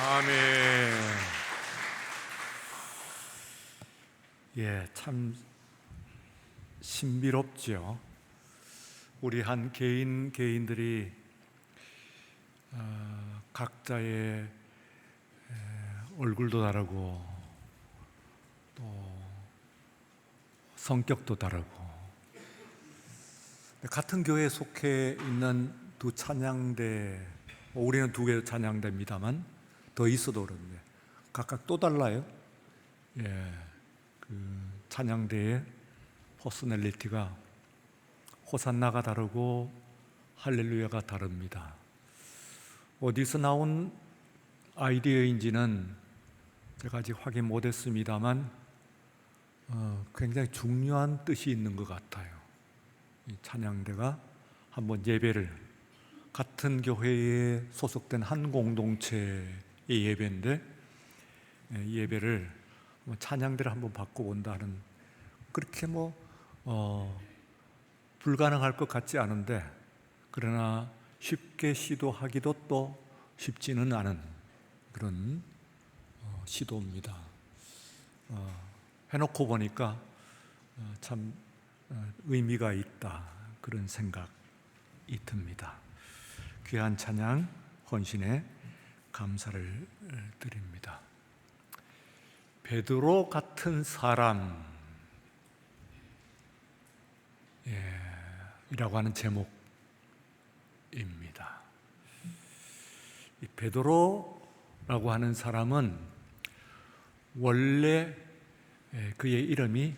아멘. 예, 참 신비롭죠. 우리 한 개인들이 각자의 얼굴도 다르고 또 성격도 다르고, 같은 교회에 속해 있는 두 찬양대, 우리는 두 개의 찬양대입니다만 더 있어도 그런데 각각 또 달라요. 예, 그 찬양대의 퍼스널리티가, 호산나가 다르고 할렐루야가 다릅니다. 어디서 나온 아이디어인지는 제가 아직 확인 못했습니다만 굉장히 중요한 뜻이 있는 것 같아요. 이 찬양대가 한번 예배를, 같은 교회에 소속된 한 공동체의 예배인데 예배를 찬양대를 한번 바꿔본다는, 그렇게 불가능할 것 같지 않은데, 그러나 쉽게 시도하기도 또 쉽지는 않은 그런 시도입니다. 해놓고 보니까 참 의미가 있다, 그런 생각이 듭니다. 귀한 찬양, 헌신에 감사를 드립니다. 베드로 같은 사람 이라고 하는 제목입니다. 이 베드로라고 하는 사람은 원래 그의 이름이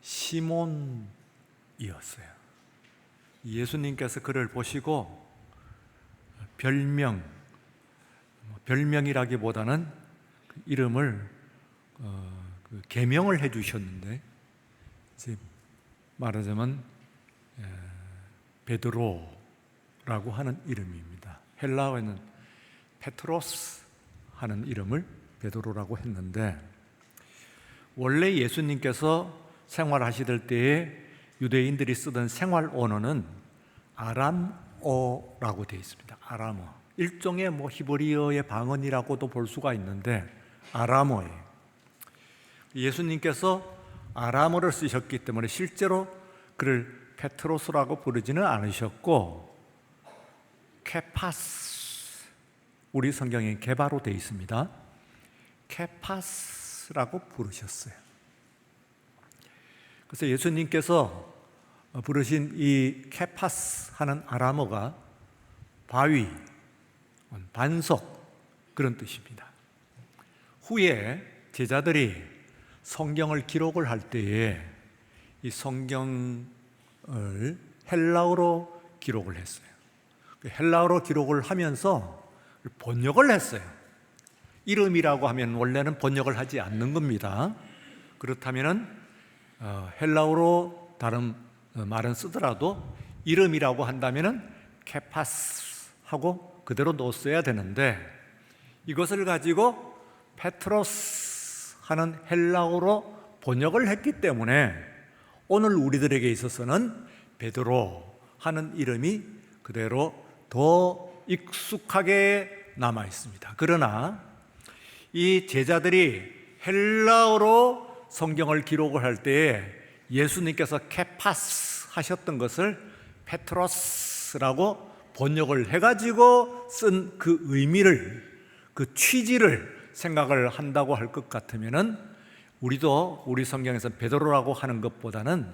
시몬이었어요. 예수님께서 그를 보시고 별명이라기보다는 이름을 계명을 해주셨는데, 이제 말하자면 베드로라고 하는 이름입니다. 헬라어에는 페트로스 하는 이름을 베드로라고 했는데, 원래 예수님께서 생활하시던 때에 유대인들이 쓰던 생활 언어는 아람어라고 되어 있습니다. 아람어, 일종의 히브리어의 방언이라고도 볼 수가 있는데 아람어예요. 예수님께서 아람어를 쓰셨기 때문에 실제로 그를 페트로스라고 부르지는 않으셨고, 케파스, 우리 성경에 게바로 되어 있습니다. 케파스라고 부르셨어요. 그래서 예수님께서 부르신 이 케파스 하는 아람어가 바위, 반석, 그런 뜻입니다. 후에 제자들이 성경을 기록을 할 때에 이 성경을 헬라어로 기록을 했어요. 헬라어로 기록을 하면서 번역을 했어요. 이름이라고 하면 원래는 번역을 하지 않는 겁니다. 그렇다면 헬라어로 다른 말은 쓰더라도 이름이라고 한다면 케파스 하고 그대로 놓았어야 되는데, 이것을 가지고 페트로스 하는 헬라어로 번역을 했기 때문에 오늘 우리들에게 있어서는 베드로 하는 이름이 그대로 더 익숙하게 남아 있습니다. 그러나 이 제자들이 헬라어로 성경을 기록을 할 때에 예수님께서 케파스 하셨던 것을 페트로스라고 번역을 해가지고 쓴 그 의미를, 그 취지를 생각을 한다고 할 것 같으면은, 우리도 우리 성경에서 베드로라고 하는 것보다는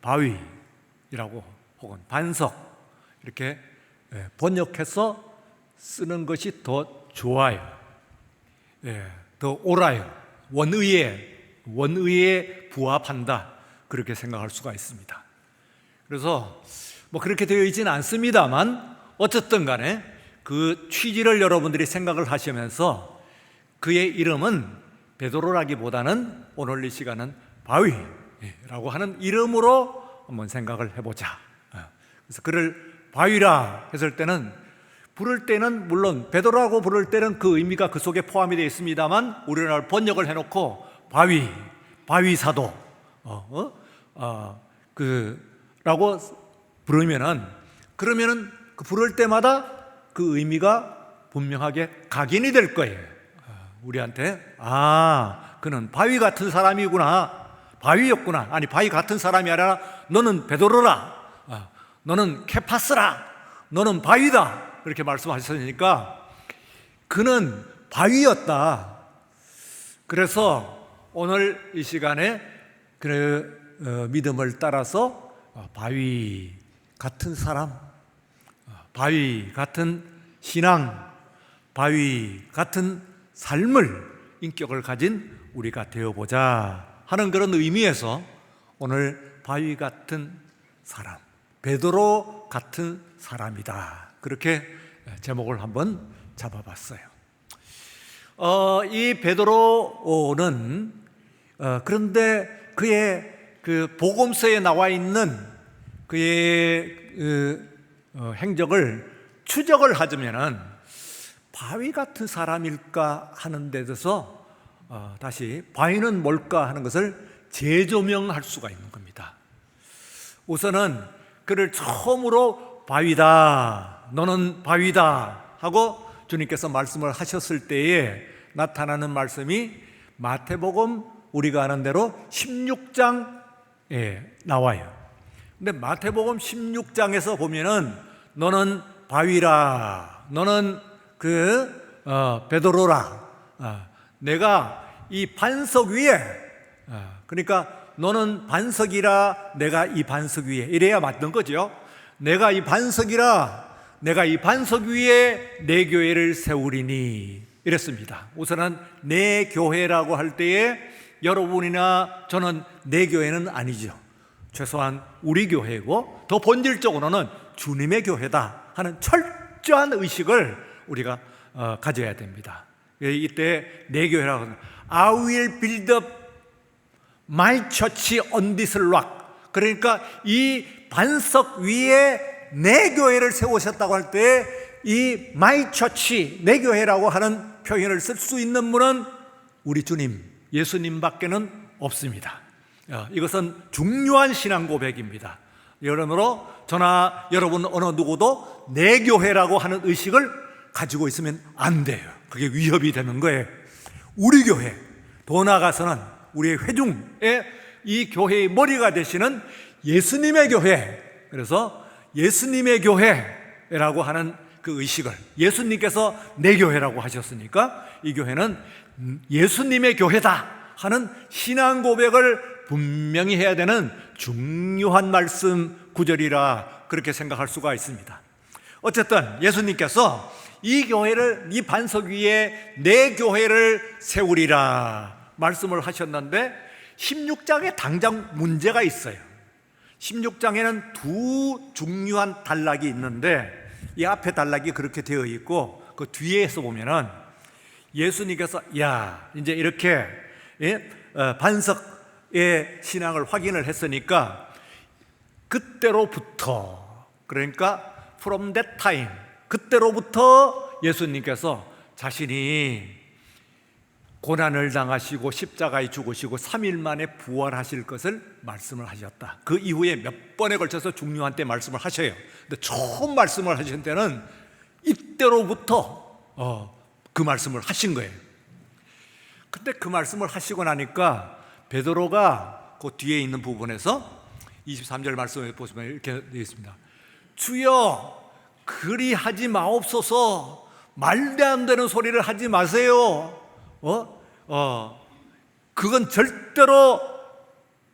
바위라고 혹은 반석, 이렇게 번역해서 쓰는 것이 더 좋아요. 더 옳아요. 원의에 부합한다, 그렇게 생각할 수가 있습니다. 그래서 그렇게 되어 있지는 않습니다만, 어쨌든 간에 그 취지를 여러분들이 생각을 하시면서 그의 이름은 베드로라기보다는 오늘 이 시간은 바위라고 하는 이름으로 한번 생각을 해보자. 그래서 그를 바위라 했을 때는, 부를 때는 물론 베드로라고 부를 때는 그 의미가 그 속에 포함이 되어 있습니다만, 우리나라 번역을 해놓고 바위 사도 라고 그러면은 그 부를 때마다 그 의미가 분명하게 각인이 될 거예요. 우리한테 그는 바위 같은 사람이구나, 바위였구나. 아니, 바위 같은 사람이 아니라 너는 베드로라, 너는 케파스라, 너는 바위다, 그렇게 말씀하셨으니까 그는 바위였다. 그래서 오늘 이 시간에 그 믿음을 따라서 바위 같은 사람, 바위 같은 신앙, 바위 같은 삶을, 인격을 가진 우리가 되어보자 하는 그런 의미에서 오늘 바위 같은 사람, 베드로 같은 사람이다, 그렇게 제목을 한번 잡아봤어요. 이 베드로는 그런데 그의 그 복음서에 나와 있는 그의 행적을 추적을 하자면은 바위 같은 사람일까 하는 데 대해서 다시 바위는 뭘까 하는 것을 재조명할 수가 있는 겁니다. 우선은 그를 처음으로 바위다, 너는 바위다 하고 주님께서 말씀을 하셨을 때에 나타나는 말씀이 마태복음, 우리가 아는 대로 16장에 나와요. 근데 마태복음 16장에서 보면은 너는 바위라, 너는 베드로라, 내가 이 반석 위에, 그러니까 너는 반석이라, 내가 이 반석 위에, 이래야 맞는 거죠. 내가 이 반석이라, 내가 이 반석 위에 내 교회를 세우리니, 이랬습니다. 우선은 내 교회라고 할 때에 여러분이나 저는 내 교회는 아니죠. 최소한 우리 교회고 더 본질적으로는 주님의 교회다 하는 철저한 의식을 우리가 가져야 됩니다. 이때 내 교회라고 하는 I will build up my church on this rock, 그러니까 이 반석 위에 내 교회를 세우셨다고 할 때 이 my church, 내 교회라고 하는 표현을 쓸 수 있는 분은 우리 주님, 예수님밖에는 없습니다. 이것은 중요한 신앙 고백입니다. 여러모로 저나 여러분 어느 누구도 내 교회라고 하는 의식을 가지고 있으면 안 돼요. 그게 위협이 되는 거예요. 우리 교회, 더 나아가서는 우리의 회중의 이 교회의 머리가 되시는 예수님의 교회, 그래서 예수님의 교회라고 하는 그 의식을, 예수님께서 내 교회라고 하셨으니까 이 교회는 예수님의 교회다 하는 신앙 고백을 분명히 해야 되는 중요한 말씀 구절이라 그렇게 생각할 수가 있습니다. 어쨌든 예수님께서 이 교회를, 이 반석 위에 내 교회를 세우리라 말씀을 하셨는데 16장에 당장 문제가 있어요. 16장에는 두 중요한 단락이 있는데 이 앞에 단락이 그렇게 되어 있고 그 뒤에서 보면은 예수님께서 이제 이렇게 반석의 신앙을 확인을 했으니까 그때로부터, 그러니까 from that time, 그때로부터 예수님께서 자신이 고난을 당하시고 십자가에 죽으시고 3일 만에 부활하실 것을 말씀을 하셨다. 그 이후에 몇 번에 걸쳐서 중요한 때 말씀을 하셔요. 근데 처음 말씀을 하신 때는 이때로부터 그 말씀을 하신 거예요. 근데 그 말씀을 하시고 나니까 베드로가 그 뒤에 있는 부분에서 23절 말씀에 보시면 이렇게 되어 있습니다. 주여 그리하지 마옵소서, 말도 안 되는 소리를 하지 마세요. 그건 절대로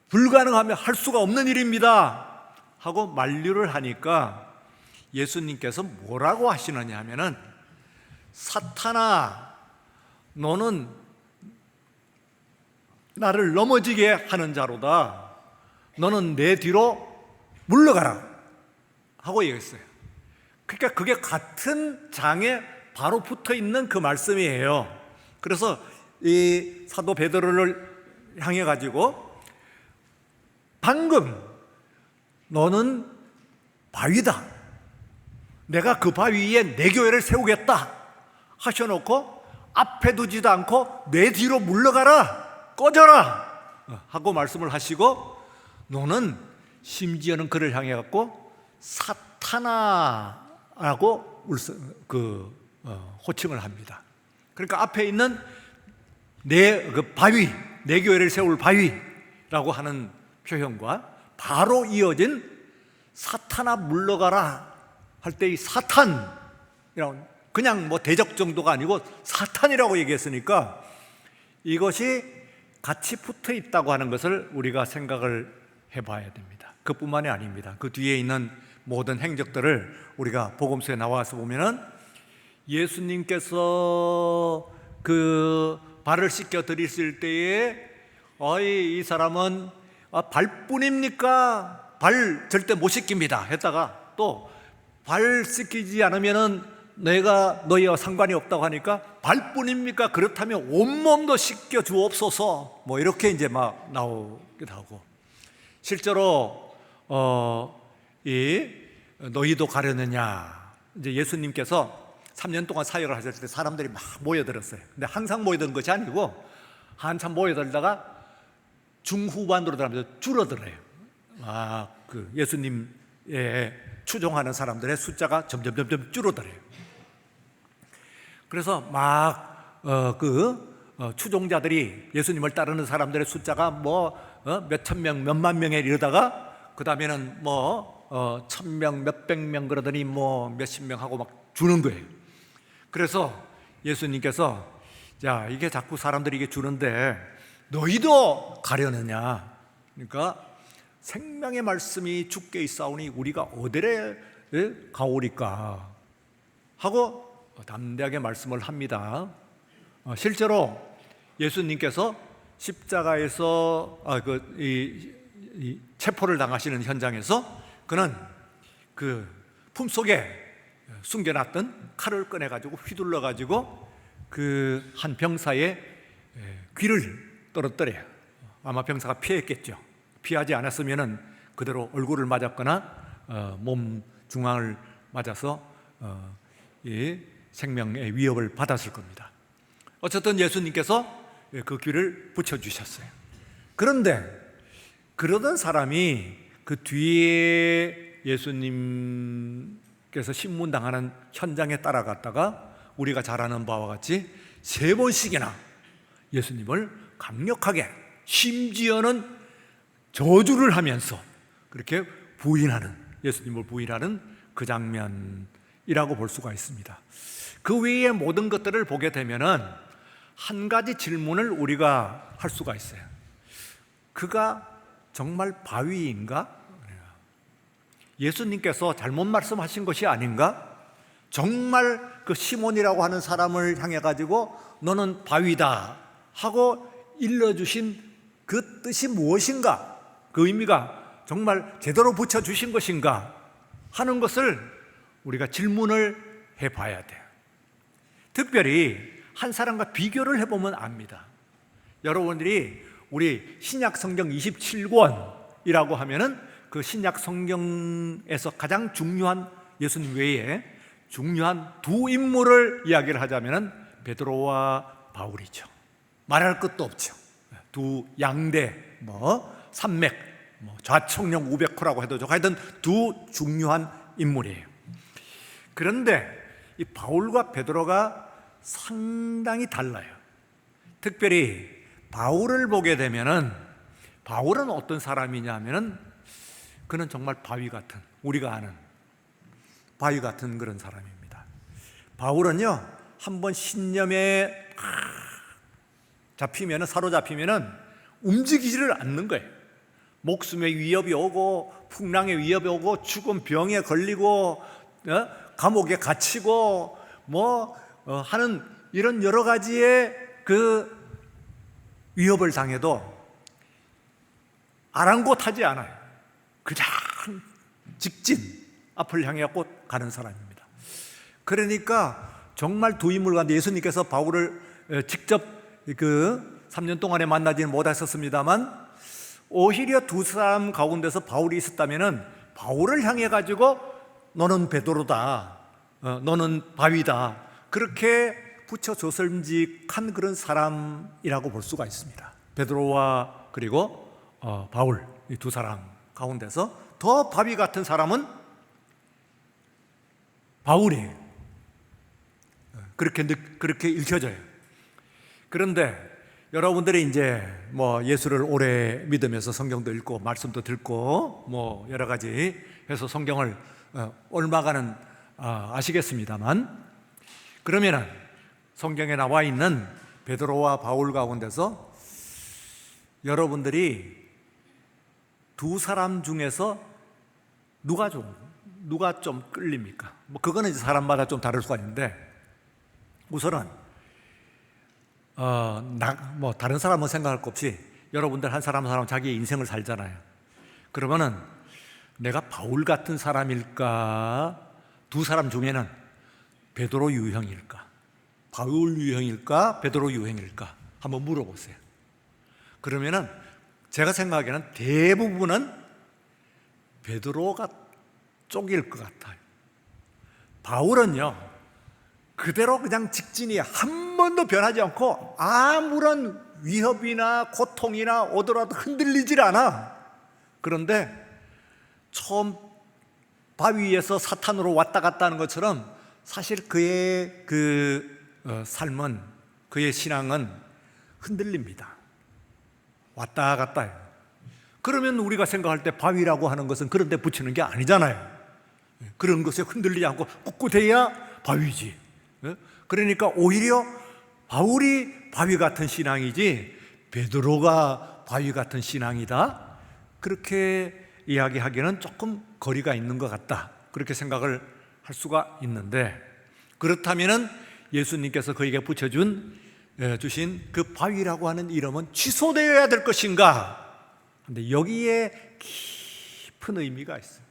불가능하며 할 수가 없는 일입니다 하고 만류를 하니까 예수님께서 뭐라고 하시느냐 하면은 사탄아, 너는 나를 넘어지게 하는 자로다. 너는 내 뒤로 물러가라 하고 얘기했어요. 그러니까 그게 같은 장에 바로 붙어 있는 그 말씀이에요. 그래서 이 사도 베드로를 향해 가지고 방금 너는 바위다, 내가 그 바위 위에 내 교회를 세우겠다 하셔놓고 앞에 두지도 않고 내 뒤로 물러가라, 꺼져라 하고 말씀을 하시고 너는 심지어는 그를 향해 갖고 사탄아라고 호칭을 합니다. 그러니까 앞에 있는 그 바위, 내 교회를 세울 바위라고 하는 표현과 바로 이어진 사탄아 물러가라 할 때 이 사탄이라고, 그냥 뭐 대적 정도가 아니고 사탄이라고 얘기했으니까 이것이 같이 붙어 있다고 하는 것을 우리가 생각을 해봐야 됩니다. 그뿐만이 아닙니다. 그 뒤에 있는 모든 행적들을 우리가 복음서에 나와서 보면은 예수님께서 그 발을 씻겨 드리실 때에 이 사람은 발뿐입니까? 발 절대 못 씻깁니다 했다가 또 발 씻기지 않으면은 내가 너희와 상관이 없다고 하니까 발뿐입니까? 그렇다면 온몸도 씻겨 주옵소서, 뭐 이렇게 이제 막 나오기도 하고, 실제로 너희도 가려느냐, 이제 예수님께서 3년 동안 사역을 하셨을 때 사람들이 막 모여들었어요. 근데 항상 모여드는 것이 아니고 한참 모여들다가 중후반으로 들어가면서 줄어들어요. 그 예수님의 추종하는 사람들의 숫자가 점점 줄어들어요. 그래서 막 추종자들이, 예수님을 따르는 사람들의 숫자가 몇천 명, 몇만 명에 이르다가 그 다음에는 1000명, 몇백 명 그러더니 몇십 명 하고 막 주는 거예요. 그래서 예수님께서 야, 이게 자꾸 사람들이 이게 주는데 너희도 가려느냐? 그러니까 생명의 말씀이 주께 있사오니 우리가 어디에 가오리까 하고 담대하게 말씀을 합니다. 실제로 예수님께서 십자가에서 체포를 당하시는 현장에서 그는 그 품속에 숨겨놨던 칼을 꺼내가지고 휘둘러가지고 그 한 병사의 귀를 떨어뜨려요. 아마 병사가 피했겠죠. 피하지 않았으면 그대로 얼굴을 맞았거나 몸 중앙을 맞아서 생명의 위협을 받았을 겁니다. 어쨌든 예수님께서 그 귀를 붙여주셨어요. 그런데 그러던 사람이 그 뒤에 예수님께서 신문당하는 현장에 따라갔다가 우리가 잘 아는 바와 같이 3번씩이나 예수님을 강력하게, 심지어는 저주를 하면서 그렇게 부인하는, 예수님을 부인하는 그 장면이라고 볼 수가 있습니다. 그 외의 모든 것들을 보게 되면은 한 가지 질문을 우리가 할 수가 있어요. 그가 정말 바위인가? 예수님께서 잘못 말씀하신 것이 아닌가? 정말 그 시몬이라고 하는 사람을 향해 가지고 너는 바위다 하고 일러주신 그 뜻이 무엇인가? 그 의미가 정말 제대로 붙여주신 것인가? 하는 것을 우리가 질문을 해봐야 돼요. 특별히 한 사람과 비교를 해보면 압니다. 여러분들이 우리 신약 성경 27권이라고 하면은 그 신약 성경에서 가장 중요한, 예수님 외에 중요한 두 인물을 이야기를 하자면은 베드로와 바울이죠. 말할 것도 없죠. 두 양대, 산맥, 좌청룡 우백호라고 해도 좋고 하여튼 두 중요한 인물이에요. 그런데 이 바울과 베드로가 상당히 달라요. 특별히 바울을 보게 되면은, 바울은 어떤 사람이냐면은 그는 정말 바위 같은, 우리가 아는 바위 같은 그런 사람입니다. 바울은요, 한번 신념에 사로잡히면은 움직이지를 않는 거예요. 목숨의 위협이 오고 풍랑의 위협이 오고 죽은 병에 걸리고 감옥에 갇히고 하는 이런 여러 가지의 그 위협을 당해도 아랑곳하지 않아요. 그냥 직진 앞을 향해 가는 사람입니다. 그러니까 정말 두 인물 가운데 예수님께서 바울을 직접 그 3년 동안에 만나지는 못하셨습니다만 오히려 두 사람 가운데서 바울이 있었다면은 바울을 향해 가지고 너는 베드로다, 너는 바위다, 그렇게 붙여줬음직한 그런 사람이라고 볼 수가 있습니다. 베드로와 그리고 바울, 이 두 사람 가운데서 더 바위 같은 사람은 바울이에요. 그렇게 읽혀져요. 그런데 여러분들이 이제 뭐 예수를 오래 믿으면서 성경도 읽고 말씀도 듣고 뭐 여러 가지 해서 성경을 옮아가는 아시겠습니다만, 그러면은 성경에 나와 있는 베드로와 바울 가운데서 여러분들이 두 사람 중에서 누가 좀 끌립니까? 뭐 그거는 이제 사람마다 좀 다를 수가 있는데, 우선은 뭐 다른 사람은 생각할 것 없이 여러분들 한 사람 자기의 인생을 살잖아요. 그러면은 내가 바울 같은 사람일까, 두 사람 중에는 베드로 유형일까, 바울 유형일까, 베드로 유형일까 한번 물어보세요. 그러면은 제가 생각하기에는 대부분은 베드로가 쪽일 것 같아요. 바울은요, 그대로 그냥 직진이 한 번도 변하지 않고 아무런 위협이나 고통이나 오더라도 흔들리질 않아. 그런데 처음 바위 위에서 사탄으로 왔다 갔다 하는 것처럼 사실 그의 삶은, 그의 신앙은 흔들립니다. 왔다 갔다 해요. 그러면 우리가 생각할 때 바위라고 하는 것은 그런 데 붙이는 게 아니잖아요. 그런 것에 흔들리지 않고 꿋꿋해야 바위지. 그러니까 오히려 바울이 바위 같은 신앙이지 베드로가 바위 같은 신앙이다, 그렇게 이야기하기는 조금 거리가 있는 것 같다, 그렇게 생각을 할 수가 있는데, 그렇다면은 예수님께서 그에게 주신 그 바위라고 하는 이름은 취소되어야 될 것인가? 근데 여기에 깊은 의미가 있어요.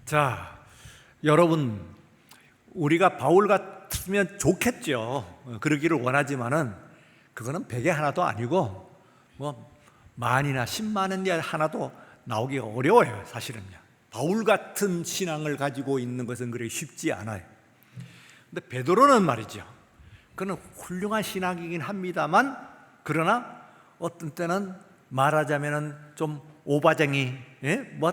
자, 여러분, 우리가 바울 같으면 좋겠죠. 그러기를 원하지만은 그거는 100에 하나도 아니고 뭐 만이나 10만원이 하나도 나오기 어려워요, 사실은요. 바울 같은 신앙을 가지고 있는 것은 그렇게 쉽지 않아요. 근데 베드로는 말이죠, 그는 훌륭한 신앙이긴 합니다만, 그러나 어떤 때는 말하자면은 좀 오바쟁이, 뭐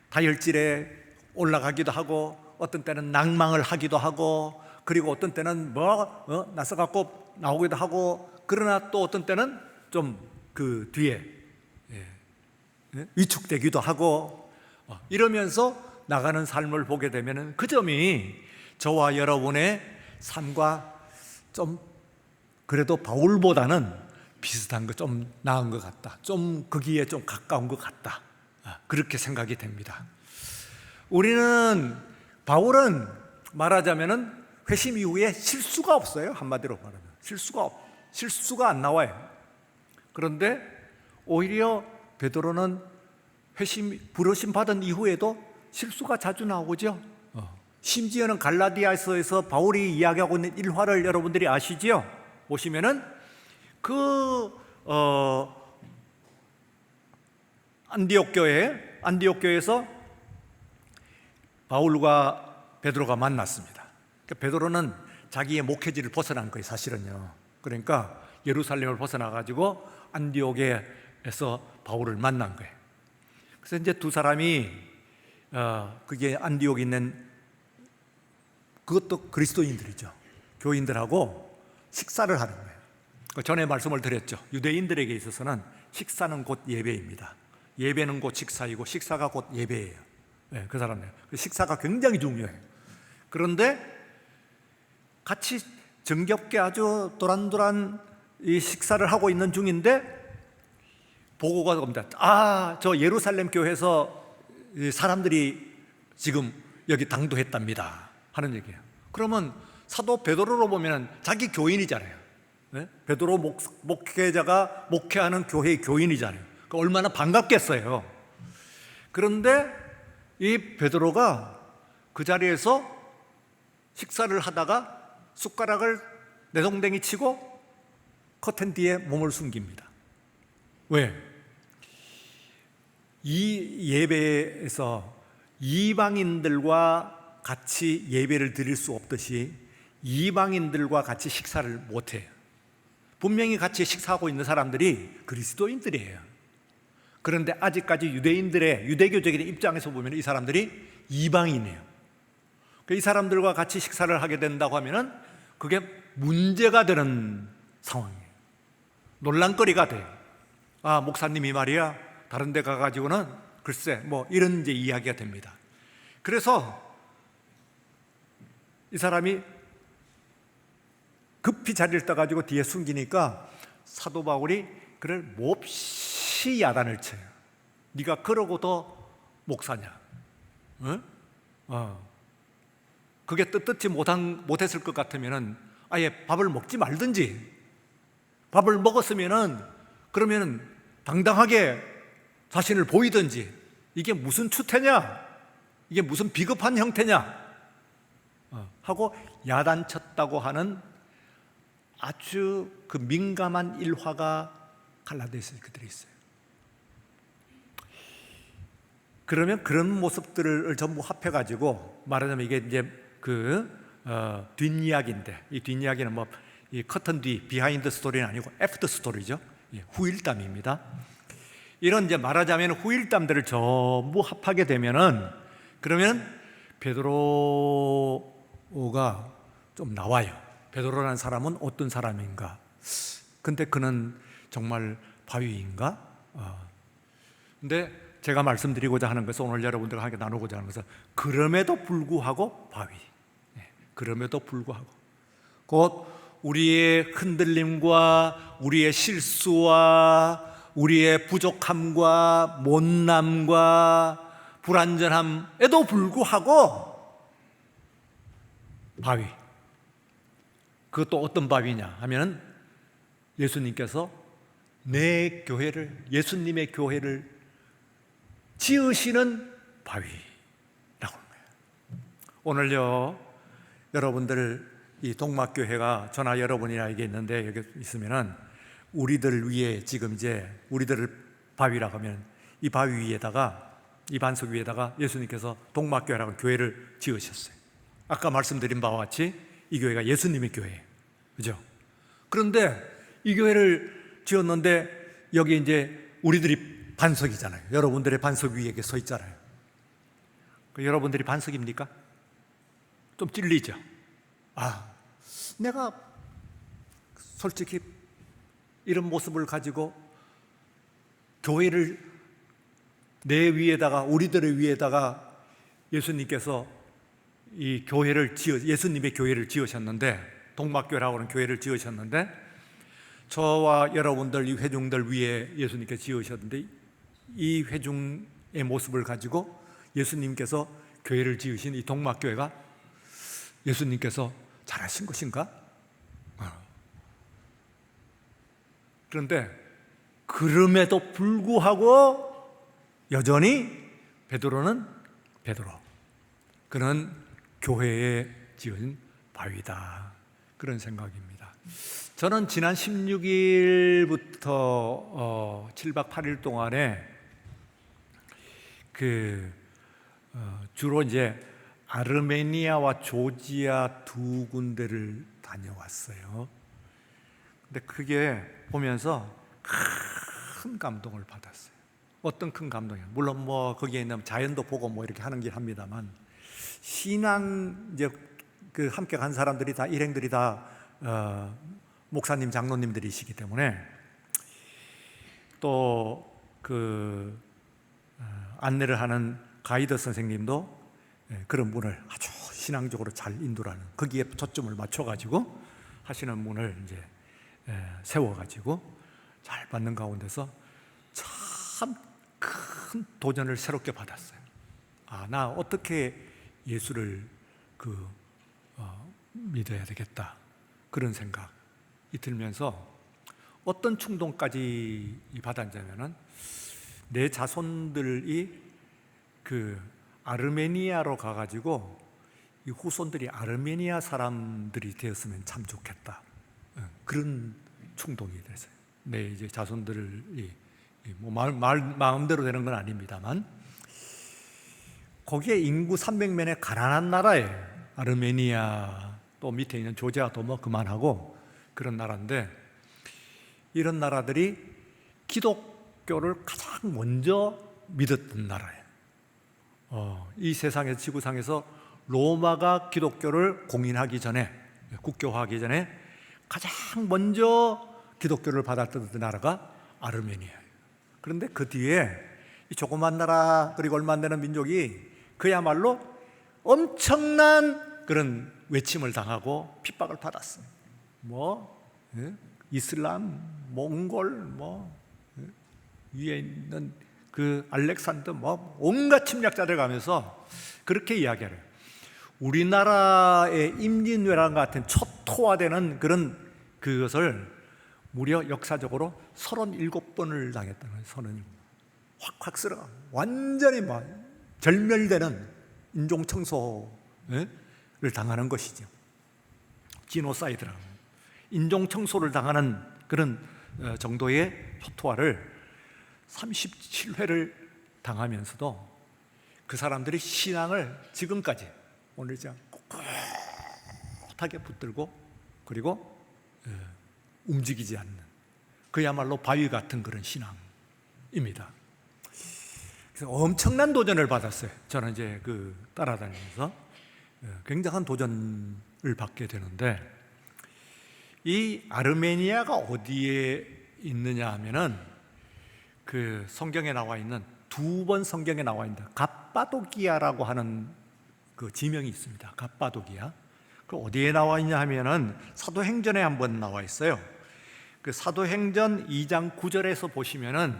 다혈질에 올라가기도 하고, 어떤 때는 낭망을 하기도 하고, 그리고 어떤 때는 나서 갖고 나오기도 하고, 그러나 또 어떤 때는 좀 그 뒤에 위축되기도 하고, 이러면서 나가는 삶을 보게 되면은 그 점이 저와 여러분의 삶과 좀 그래도 바울보다는 비슷한 거, 좀 나은 것 같다, 좀 거기에 좀 가까운 것 같다, 그렇게 생각이 됩니다. 바울은 말하자면은 회심 이후에 실수가 없어요. 한마디로 말하면 실수가 안 나와요. 그런데 오히려 베드로는 부르심 받은 이후에도 실수가 자주 나오죠. 심지어는 갈라디아서에서 바울이 이야기하고 있는 일화를 여러분들이 아시죠? 보시면은 안디옥 교회에서 바울과 베드로가 만났습니다. 베드로는 자기의 목회지를 벗어난 거예요, 사실은요. 그러니까 예루살렘을 벗어나 가지고 안디옥에서 바울을 만난 거예요. 그래서 이제 두 사람이 그게 안디옥에 있는, 그것도 그리스도인들이죠, 교인들하고 식사를 하는 거예요. 전에 말씀을 드렸죠. 유대인들에게 있어서는 식사는 곧 예배입니다. 예배는 곧 식사이고 식사가 곧 예배예요. 그 사람들 식사가 굉장히 중요해요. 그런데 같이 정겹게 아주 도란도란 이 식사를 하고 있는 중인데 보고가 옵니다. 저 예루살렘 교회에서 사람들이 지금 여기 당도했답니다 하는 얘기예요. 그러면 사도 베드로로 보면 자기 교인이잖아요. 베드로 목회자가 목회하는 교회의 교인이잖아요. 그러니까 얼마나 반갑겠어요. 그런데 이 베드로가 그 자리에서 식사를 하다가 숟가락을 내동댕이 치고 커튼 뒤에 몸을 숨깁니다. 왜? 이 예배에서 이방인들과 같이 예배를 드릴 수 없듯이 이방인들과 같이 식사를 못해요. 분명히 같이 식사하고 있는 사람들이 그리스도인들이에요. 그런데 아직까지 유대교적인 입장에서 보면 이 사람들이 이방인이에요. 이 사람들과 같이 식사를 하게 된다고 하면은 그게 문제가 되는 상황이에요. 논란거리가 돼요. 아, 목사님이 말이야 다른 데 가가지고는 글쎄 뭐 이런 이제 이야기가 됩니다. 그래서 이 사람이 급히 자리를 떠가지고 뒤에 숨기니까 사도 바울이 그를 몹시 야단을 쳐요. 네가 그러고도 목사냐? 응? 그게 떳떳지 못했을 것 같으면은 아예 밥을 먹지 말든지, 밥을 먹었으면은 그러면은 당당하게 자신을 보이든지. 이게 무슨 추태냐? 이게 무슨 비겁한 형태냐? 하고 야단쳤다고 하는 아주 그 민감한 일화가 갈라디아서에 그들이 있어요. 그러면 그런 모습들을 전부 합해가지고 말하자면 이게 이제 뒷이야기인데, 이 뒷이야기는 뭐 이 커튼 뒤 비하인드 스토리는 아니고 애프터 스토리죠. 후일담입니다. 이런 이제 말하자면 후일담들을 전부 합하게 되면은 그러면 베드로가 좀 나와요. 베드로라는 사람은 어떤 사람인가? 근데 그는 정말 바위인가? 근데 제가 말씀드리고자 하는 것은 오늘 여러분들과 함께 나누고자 하는 것은 그럼에도 불구하고 바위. 그럼에도 불구하고 곧 우리의 흔들림과 우리의 실수와 우리의 부족함과 못남과 불완전함에도 불구하고 바위. 그것도 어떤 바위냐 하면은 예수님께서 내 교회를, 예수님의 교회를 지으시는 바위라고 하는 거예요. 오늘요 여러분들 이 동막교회가 저나 여러분이나에게 있는데 여기 있으면은 우리들을 위해 지금 이제 우리들을 바위라고 하면 이 바위 위에다가, 이 반석 위에다가 예수님께서 동막교회라고 교회를 지으셨어요. 아까 말씀드린 바와 같이 이 교회가 예수님의 교회예요. 그죠? 그런데 이 교회를 지었는데 여기 이제 우리들이 반석이잖아요. 여러분들의 반석 위에 서 있잖아요. 여러분들이 반석입니까? 좀 찔리죠? 내가 솔직히 이런 모습을 가지고 교회를 내 위에다가, 우리들의 위에다가 예수님께서 이 교회를 예수님의 교회를 지으셨는데, 동막교회라고 하는 교회를 지으셨는데, 저와 여러분들 이 회중들 위에 예수님께서 지으셨는데, 이 회중의 모습을 가지고 예수님께서 교회를 지으신 이 동막교회가 예수님께서 잘하신 것인가? 그런데 그럼에도 불구하고 여전히 베드로는 베드로, 그는 교회에 지은 바위다, 그런 생각입니다. 저는 지난 16일부터 7박 8일 동안에 주로 이제 아르메니아와 조지아 두 군데를 다녀왔어요. 근데 그게 보면서 큰 감동을 받았어요. 어떤 큰 감동이요? 물론 뭐 거기에 있는 자연도 보고 뭐 이렇게 하는 길 합니다만, 신앙 이제 함께 간 사람들이 다, 일행들이 다 목사님, 장로님들이시기 때문에, 또 안내를 하는 가이드 선생님도 그런 분을 아주 신앙적으로 잘 인도하는, 거기에 초점을 맞춰가지고 하시는 분을 이제 세워가지고 잘 받는 가운데서 참 큰 도전을 새롭게 받았어요. 나 어떻게 예수를 믿어야 되겠다, 그런 생각이 들면서 어떤 충동까지 받았냐면은, 내 자손들이 아르메니아로 가가지고 이 후손들이 아르메니아 사람들이 되었으면 참 좋겠다, 그런 충동이 됐어요. 내 이제 자손들이 뭐 마음대로 되는 건 아닙니다만, 거기에 인구 300만의 가난한 나라에 아르메니아, 또 밑에 있는 조지아도 뭐 그만하고 그런 나라인데, 이런 나라들이 기독교를 가장 먼저 믿었던 나라예요. 이 세상에서, 지구상에서 로마가 기독교를 공인하기 전에, 국교화하기 전에 가장 먼저 기독교를 받았던 나라가 아르메니아예요. 그런데 그 뒤에 이 조그만 나라 그리고 얼마 안 되는 민족이 그야말로 엄청난 그런 외침을 당하고 핍박을 받았어요. 이슬람, 몽골, 위에 있는 그 알렉산더, 온갖 침략자들 가면서 그렇게 이야기해요. 우리나라의 임진왜란 같은 초토화되는 그것을 무려 역사적으로 37번을 당했다는 거예요. 37번. 확 쓸어가 완전히 절멸되는 인종청소를 당하는 것이죠. 지노사이드라고 인종청소를 당하는 그런 정도의 초토화를 37회를 당하면서도 그 사람들이 신앙을 지금까지 오늘 꿋꿋하게 붙들고 그리고 움직이지 않는 그야말로 바위 같은 그런 신앙입니다. 그래서 엄청난 도전을 받았어요. 저는 이제 따라다니면서 굉장한 도전을 받게 되는데, 이 아르메니아가 어디에 있느냐 하면은 그 성경에 나와 있는 두 번 성경에 나와 있는 갑바도기아라고 하는 그 지명이 있습니다. 갑바도기아. 그 어디에 나와 있냐 하면은 사도행전에 한번 나와 있어요. 그 사도행전 2장 9절에서 보시면은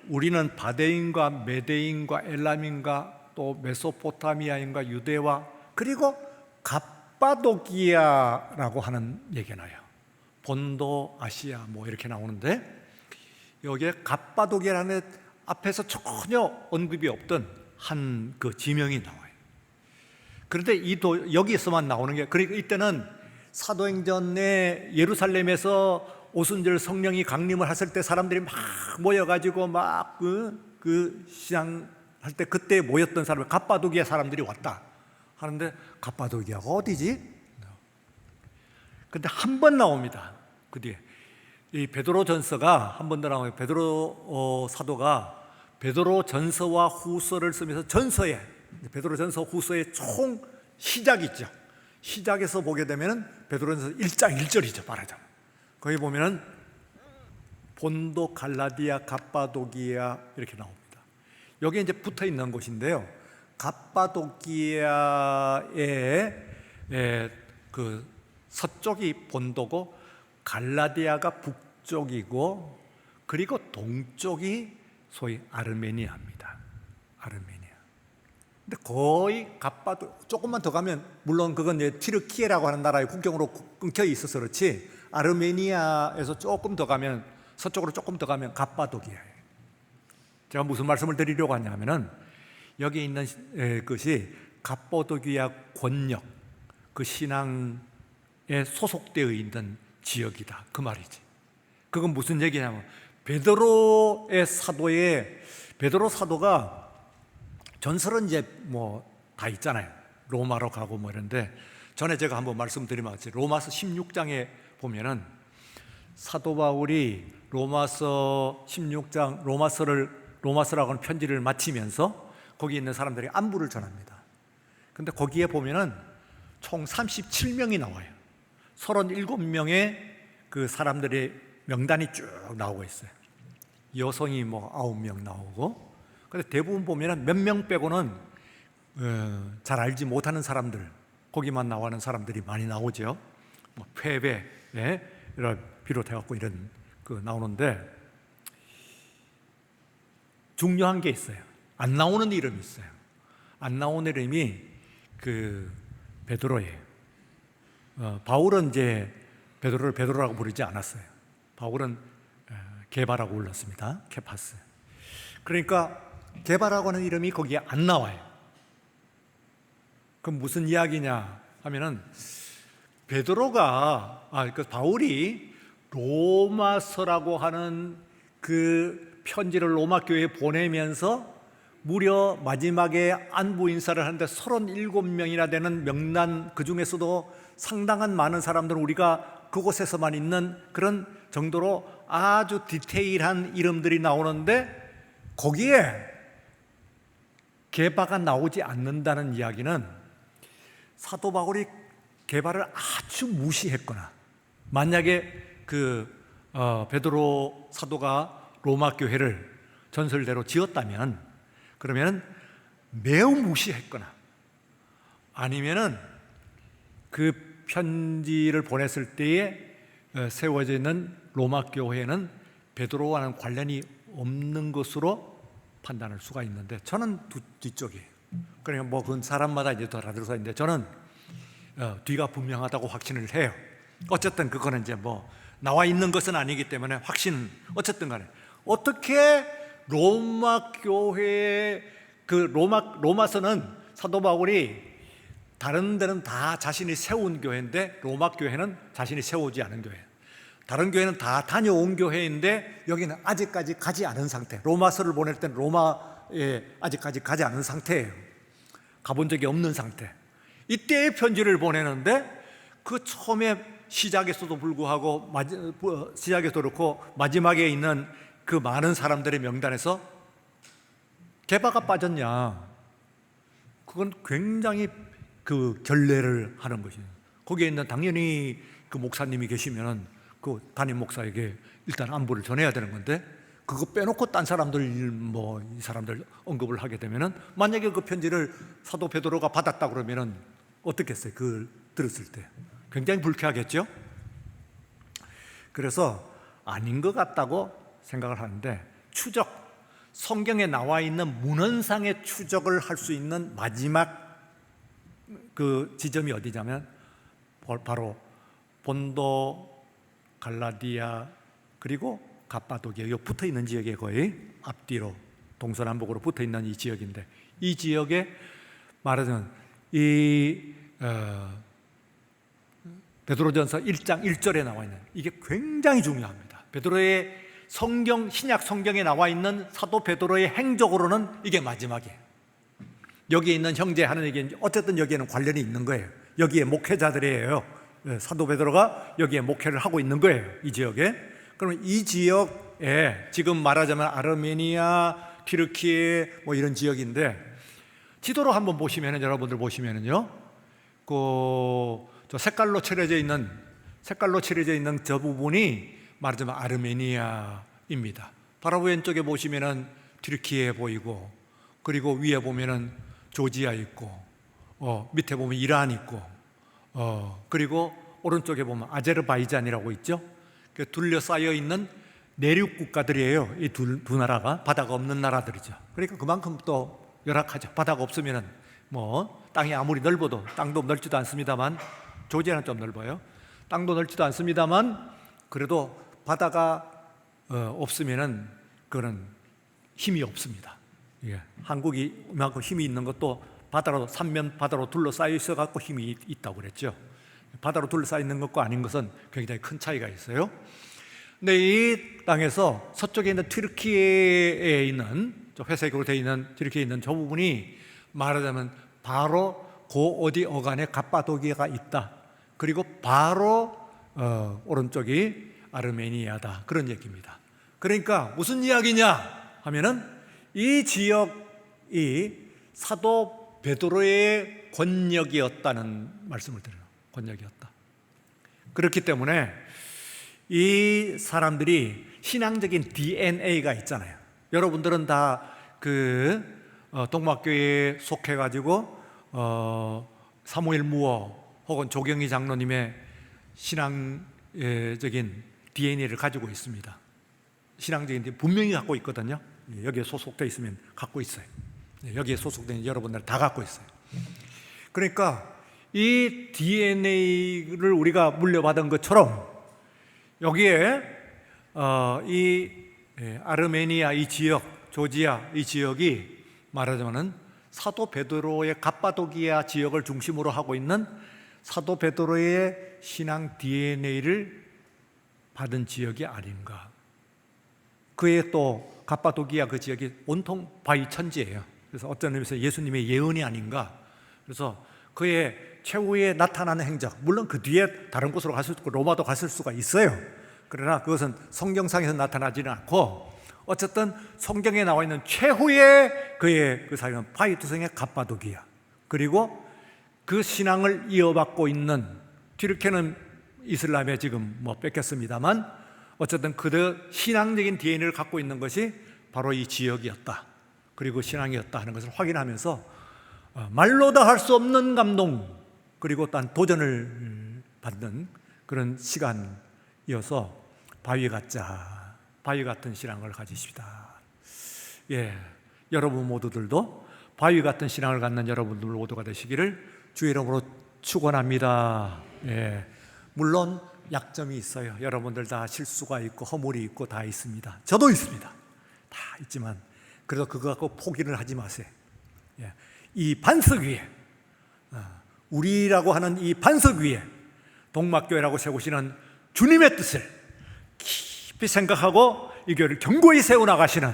우리는 바데인과 메데인과 엘람인과 또 메소포타미아인과 유대와 그리고 갑바도기아라고 하는 얘기가 나요. 본도, 아시아 이렇게 나오는데 여기에 갑바도기아라는 앞에서 전혀 언급이 없던 한 그 지명이 나와요. 그런데 여기에서만 나오는 게, 그러니까 이때는 사도행전에 예루살렘에서 오순절 성령이 강림을 하실 때 사람들이 막 모여가지고 그 시장할 때 그때 모였던 사람, 갑바도기아 사람들이 왔다 하는데 갑바도기아가 어디지? 근데 한 번 나옵니다. 그 뒤에 이 베드로 전서가 한 번 더 나와요. 베드로 사도가 베드로 전서와 후서를 쓰면서 베드로 전서 후서의 총 시작이 있죠. 시작에서 보게 되면은 베드로전서 1장 1절이죠. 말하자면 거기 보면은 본도, 갈라디아, 갑바도기아 이렇게 나옵니다. 여기 이제 붙어 있는 곳인데요. 갑바도기아의 그 서쪽이 본도고 갈라디아가 북쪽이고 그리고 동쪽이 소위 아르메니아입니다. 아르메니아. 근데 거의 조금만 더 가면, 물론 그건 이제 티르키예라고 하는 나라의 국경으로 끊겨 있어서 그렇지, 아르메니아에서 조금 더 가면, 서쪽으로 조금 더 가면 갑바도기아예요. 제가 무슨 말씀을 드리려고 하냐면은 여기 있는 것이 갑바도기아 권역, 그 신앙에 소속되어 있는 지역이다, 그 말이지. 그건 무슨 얘기냐면 베드로 사도가 전설은 이제 다 있잖아요. 로마로 가고 이런데, 전에 제가 한번 말씀드리면 로마서 16장에 보면은 사도 바울이 로마서 16장 로마서라고 하는 편지를 마치면서 거기 있는 사람들이 안부를 전합니다. 근데 거기에 보면은 총 37명이 나와요. 37명의 그 사람들의 명단이 쭉 나오고 있어요. 여성이 9명 나오고, 근데 대부분 보면은 몇 명 빼고는 잘 알지 못하는 사람들, 거기만 나오는 사람들이 많이 나오죠. 페베를 비롯해갖고 이런 나오는데, 중요한 게 있어요. 안 나오는 이름이 있어요. 안 나오는 이름이 베드로예요. 바울은 이제 베드로를 베드로라고 부르지 않았어요. 바울은 게바라고 불렀습니다. 케파스. 그러니까 게바라고 하는 이름이 거기에 안 나와요. 그럼 무슨 이야기냐 하면은 바울이 로마서라고 하는 그 편지를 로마 교회에 보내면서 무려 마지막에 안부 인사를 하는데 37명이나 되는 명단, 그 중에서도 상당한 많은 사람들은 우리가 그곳에서만 있는 그런 정도로 아주 디테일한 이름들이 나오는데, 거기에 게바가 나오지 않는다는 이야기는 사도 바울이 개발을 아주 무시했거나, 만약에 베드로 사도가 로마 교회를 전설대로 지었다면, 그러면 매우 무시했거나, 아니면은 그 편지를 보냈을 때에 세워져 있는 로마 교회는 베드로와는 관련이 없는 것으로 판단할 수가 있는데, 저는 뒤쪽이에요. 그러니까 뭐 그건 사람마다 이제 다르서 있는데, 저는 뒤가 분명하다고 확신을 해요. 어쨌든 그거는 이제 뭐 나와 있는 것은 아니기 때문에 확신, 어쨌든 간에 어떻게 로마 교회, 로마서는 사도 바울이 다른 데는 다 자신이 세운 교회인데 로마 교회는 자신이 세우지 않은 교회예요. 다른 교회는 다 다녀온 교회인데 여기는 아직까지 가지 않은 상태, 로마서를 보낼 때는 로마에 아직까지 가지 않은 상태예요. 가본 적이 없는 상태. 이때의 편지를 보내는데 그 처음에 시작에서도 불구하고 시작에도 그렇고 마지막에 있는 그 많은 사람들의 명단에서 게바가 빠졌냐, 그건 굉장히 그 결례를 하는 것이에요. 거기에 있는 당연히 그 목사님이 계시면은 그 담임 목사에게 일단 안부를 전해야 되는 건데, 그거 빼놓고 딴 사람들 뭐 이 사람들 언급을 하게 되면은, 만약에 그 편지를 사도 베드로가 받았다 그러면은 어떻겠어요? 그걸 들었을 때 굉장히 불쾌하겠죠. 그래서 아닌 것 같다고 생각을 하는데, 성경에 나와 있는 문헌상의 추적을 할 수 있는 마지막 그 지점이 어디냐면 바로 본도, 갈라디아, 그리고 갑바도기아, 요 붙어 있는 지역에 거의 앞뒤로 동서남북으로 붙어 있는 이 지역인데, 이 지역에 말하자면 베드로전서 1장 1절에 나와 있는 이게 굉장히 중요합니다. 베드로의 신약 성경에 나와 있는 사도 베드로의 행적으로는 이게 마지막이에요. 여기에 있는 형제 하나님에게 어쨌든 여기에는 관련이 있는 거예요. 여기에 목회자들이에요. 사도 베드로가 여기에 목회를 하고 있는 거예요, 이 지역에. 그러면 이 지역에 지금 말하자면 아르메니아, 튀르키예 뭐 이런 지역인데, 지도로 한번 보시면은, 여러분들 보시면은요, 저 색깔로 칠해져 있는 저 부분이 말하자면 아르메니아입니다. 바로 왼쪽에 보시면은 튀르키예 보이고, 그리고 위에 보면은 조지아 있고, 밑에 보면 이란 있고, 그리고 오른쪽에 보면 아제르바이잔이라고 있죠. 둘러싸여 있는 내륙 국가들이에요. 이 두 나라가 바다가 없는 나라들이죠. 그러니까 그만큼 또 열악하죠. 바다가 없으면은 뭐 땅이 아무리 넓어도, 땅도 넓지도 않습니다만, 조지아는 좀 넓어요. 땅도 넓지도 않습니다만, 그래도 바다가 없으면은 그거는 힘이 없습니다. 예. 한국이 이만큼 힘이 있는 것도 삼면 바다로 둘러싸여 있어 갖고 힘이 있다고 그랬죠. 바다로 둘러싸여 있는 것과 아닌 것은 굉장히 큰 차이가 있어요. 근데 이 땅에서 서쪽에 있는 튀르키예에 있는, 저 회색으로 되어 있는 튀르키예에 있는 저 부분이 말하자면 바로 어디 어간에 갑바도기아가 있다. 그리고 바로 오른쪽이 아르메니아다, 그런 얘기입니다. 그러니까 무슨 이야기냐 하면은, 이 지역이 사도 베드로의 권역이었다는 말씀을 드려요. 권역이었다. 그렇기 때문에 이 사람들이 신앙적인 DNA가 있잖아요. 여러분들은 다 동막교회에 속해가지고 사무엘 무어 혹은 조경희 장로님의 신앙적인 DNA를 가지고 있습니다. 신앙적인 DNA 분명히 갖고 있거든요. 여기에 소속되어 있으면 갖고 있어요. 여기에 소속된 여러분들 다 갖고 있어요. 그러니까 이 DNA를 우리가 물려받은 것처럼, 여기에 이 아르메니아 이 지역, 조지아 이 지역이 말하자면은 사도 베드로의 갑바도기아 지역을 중심으로 하고 있는 사도 베드로의 신앙 DNA를 받은 지역이 아닌가. 그의 또 갑바도기아 그 지역이 온통 바위 천지예요. 그래서 어떤 의미에서 예수님의 예언이 아닌가. 그래서 그의 최후에 나타나는 행적, 물론 그 뒤에 다른 곳으로 갔을 수도 있고 로마도 갔을 수가 있어요. 그러나 그것은 성경상에서 나타나지는 않고, 어쨌든 성경에 나와 있는 최후의 그의 그 사역은 바위투성의 갑바도기아, 그리고 그 신앙을 이어받고 있는, 튀르키예는 이슬람에 지금 뭐 뺏겼습니다만 어쨌든 그들 신앙적인 DNA를 갖고 있는 것이 바로 이 지역이었다, 그리고 신앙이었다 하는 것을 확인하면서 말로 다 할 수 없는 감동, 그리고 또 도전을 받는 그런 시간이어서 바위 같은 신앙을 가지십시다. 예, 여러분 모두들도 바위 같은 신앙을 갖는 여러분들 모두가 되시기를 주의 이름으로 축원합니다. 예, 물론 약점이 있어요. 여러분들 다 실수가 있고 허물이 있고 다 있습니다. 저도 있습니다. 다 있지만 그래도 그거 갖고 포기를 하지 마세요. 예, 이 반석 위에, 우리라고 하는 이 반석 위에 동막교회라고 세우시는 주님의 뜻을 깊이 생각하고 이 교회를 견고히 세워나가시는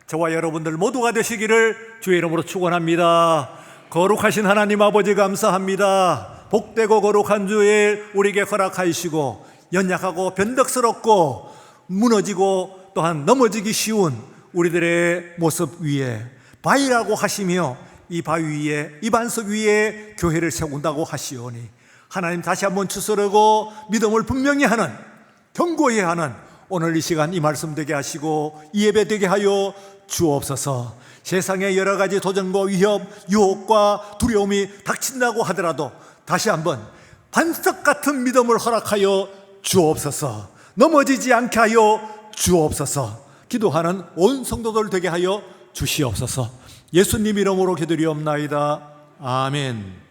저와 여러분들 모두가 되시기를 주의 이름으로 축원합니다. 거룩하신 하나님 아버지 감사합니다. 복되고 거룩한 주일 우리에게 허락하시고 연약하고 변덕스럽고 무너지고 또한 넘어지기 쉬운 우리들의 모습 위에 바위라고 하시며 이 바위 위에, 이 반석 위에 교회를 세운다고 하시오니 하나님 다시 한번 추스르고 믿음을 분명히 하는, 견고히 하는 오늘 이 시간 이 말씀 되게 하시고 이 예배 되게 하여 주옵소서. 세상의 여러 가지 도전과 위협, 유혹과 두려움이 닥친다고 하더라도 다시 한번 반석 같은 믿음을 허락하여 주옵소서. 넘어지지 않게 하여 주옵소서. 기도하는 온 성도들 되게 하여 주시옵소서. 예수님 이름으로 기도리옵나이다. 아멘.